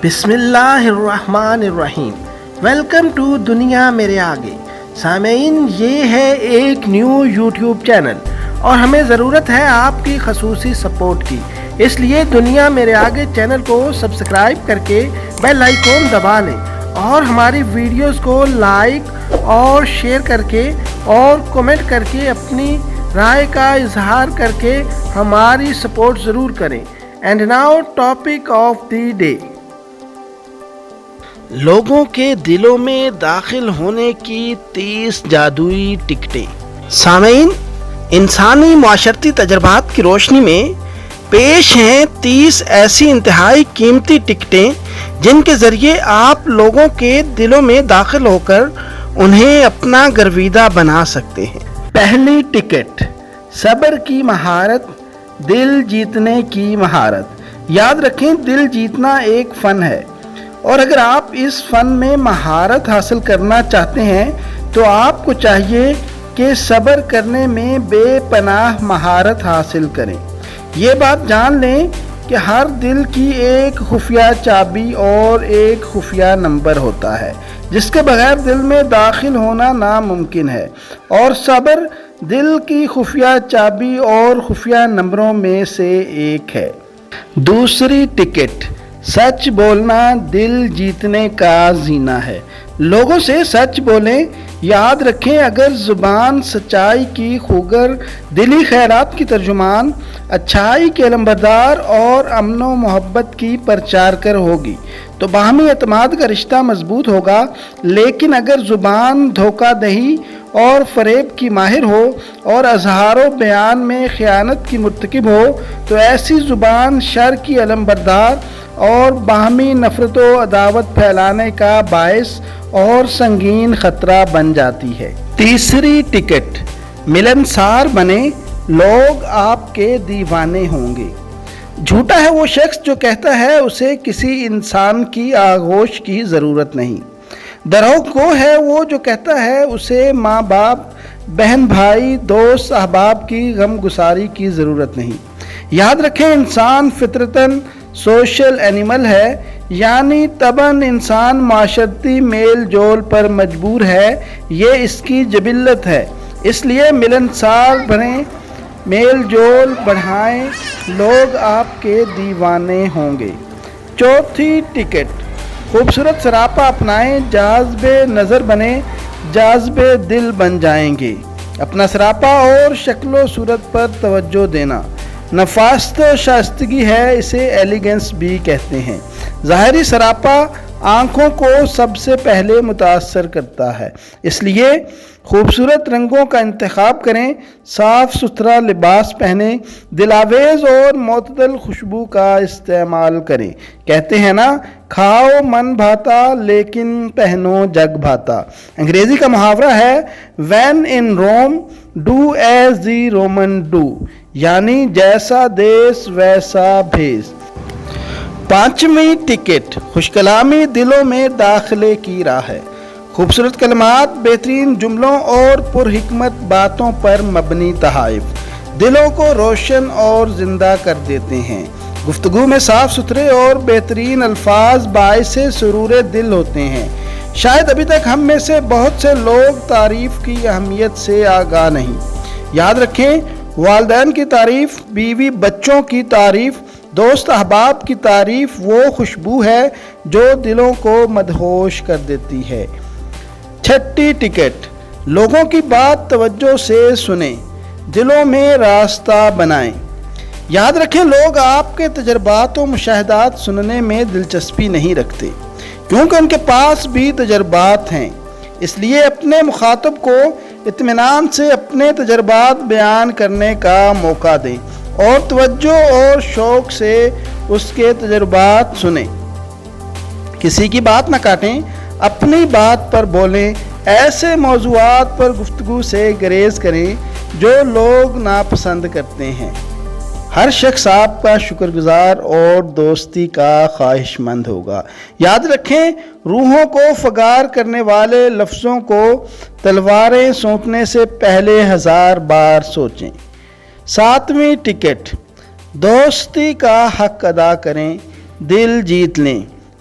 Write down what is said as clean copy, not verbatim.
بسم اللہ الرحمن الرحیم۔ ویلکم ٹو دنیا میرے آگے۔ سامعین، یہ ہے ایک نیو یوٹیوب چینل اور ہمیں ضرورت ہے آپ کی خصوصی سپورٹ کی، اس لیے دنیا میرے آگے چینل کو سبسکرائب کر کے بیل آئیکن دبا لیں اور ہماری ویڈیوز کو لائک اور شیئر کر کے اور کمنٹ کر کے اپنی رائے کا اظہار کر کے ہماری سپورٹ ضرور کریں۔ And now topic of the day, لوگوں کے دلوں میں داخل ہونے کی 30 جادوئی ٹکٹیں۔ سامعین، انسانی معاشرتی تجربات کی روشنی میں پیش ہیں 30 ایسی انتہائی قیمتی ٹکٹیں جن کے ذریعے آپ لوگوں کے دلوں میں داخل ہو کر انہیں اپنا گرویدہ بنا سکتے ہیں۔ پہلی ٹکٹ، صبر کی مہارت، دل جیتنے کی مہارت۔ یاد رکھیں، دل جیتنا ایک فن ہے، اور اگر آپ اس فن میں مہارت حاصل کرنا چاہتے ہیں تو آپ کو چاہیے کہ صبر کرنے میں بے پناہ مہارت حاصل کریں۔ یہ بات جان لیں کہ ہر دل کی ایک خفیہ چابی اور ایک خفیہ نمبر ہوتا ہے جس کے بغیر دل میں داخل ہونا ناممکن ہے، اور صبر دل کی خفیہ چابی اور خفیہ نمبروں میں سے ایک ہے۔ دوسری ٹکٹ، سچ بولنا دل جیتنے کا زینہ ہے۔ لوگوں سے سچ بولیں۔ یاد رکھیں، اگر زبان سچائی کی خوگر، دلی خیرات کی ترجمان، اچھائی کے علمبردار اور امن و محبت کی پرچارکر ہوگی تو باہمی اعتماد کا رشتہ مضبوط ہوگا۔ لیکن اگر زبان دھوکہ دہی اور فریب کی ماہر ہو اور اظہار و بیان میں خیانت کی مرتکب ہو تو ایسی زبان شر کی علمبردار اور باہمی نفرت و عداوت پھیلانے کا باعث اور سنگین خطرہ بن جاتی ہے۔ تیسری ٹکٹ، ملنسار بنے، لوگ آپ کے دیوانے ہوں گے۔ جھوٹا ہے وہ شخص جو کہتا ہے اسے کسی انسان کی آغوش کی ضرورت نہیں۔ دروغگو ہے وہ جو کہتا ہے اسے ماں باپ، بہن بھائی، دوست احباب کی غم گساری کی ضرورت نہیں۔ یاد رکھیں، انسان فطرتاً سوشل اینیمل ہے، یعنی طبعاً انسان معاشرتی میل جول پر مجبور ہے، یہ اس کی جبلت ہے۔ اس لیے ملنسار بنیں، میل جول بڑھائیں، لوگ آپ کے دیوانے ہوں گے۔ چوتھی ٹکٹ، خوبصورت سراپا اپنائیں، جاذب نظر بنیں، جاذب دل بن جائیں گے۔ اپنا سراپا اور شکل و صورت پر توجہ دینا نفاست و شائستگی ہے، اسے ایلیگنس بھی کہتے ہیں۔ ظاہری سراپا آنکھوں کو سب سے پہلے متاثر کرتا ہے، اس لیے خوبصورت رنگوں کا انتخاب کریں، صاف ستھرا لباس پہنیں، دلاویز اور معتدل خوشبو کا استعمال کریں۔ کہتے ہیں نا، کھاؤ من بھاتا لیکن پہنو جگ بھاتا۔ انگریزی کا محاورہ ہے "When in Rome, do as the Roman do"، یعنی جیسا دیس ویسا بھیس۔ پانچویں ٹکٹ، خوش کلامی دلوں میں داخلے کی راہ ہے۔ خوبصورت کلمات، بہترین جملوں اور پرحکمت باتوں پر مبنی تحائف دلوں کو روشن اور زندہ کر دیتے ہیں۔ گفتگو میں صاف ستھرے اور بہترین الفاظ باعث سرور دل ہوتے ہیں۔ شاید ابھی تک ہم میں سے بہت سے لوگ تعریف کی اہمیت سے آگاہ نہیں۔ یاد رکھیں، والدین کی تعریف، بیوی بچوں کی تعریف، دوست احباب کی تعریف وہ خوشبو ہے جو دلوں کو مدہوش کر دیتی ہے۔ چھٹی ٹکٹ، لوگوں کی بات توجہ سے سنیں، دلوں میں راستہ بنائیں۔ یاد رکھیں، لوگ آپ کے تجربات و مشاہدات سننے میں دلچسپی نہیں رکھتے کیونکہ ان کے پاس بھی تجربات ہیں۔ اس لیے اپنے مخاطب کو اطمینان سے اپنے تجربات بیان کرنے کا موقع دیں اور توجہ اور شوق سے اس کے تجربات سنیں۔ کسی کی بات نہ کاٹیں، اپنی بات پر بولیں، ایسے موضوعات پر گفتگو سے گریز کریں جو لوگ ناپسند کرتے ہیں۔ ہر شخص آپ کا شکر گزار اور دوستی کا خواہش مند ہوگا۔ یاد رکھیں، روحوں کو فگار کرنے والے لفظوں کو تلواریں سونپنے سے پہلے 1000 بار سوچیں۔ ساتویں ٹکٹ، دوستی کا حق ادا کریں، دل جیت لیں۔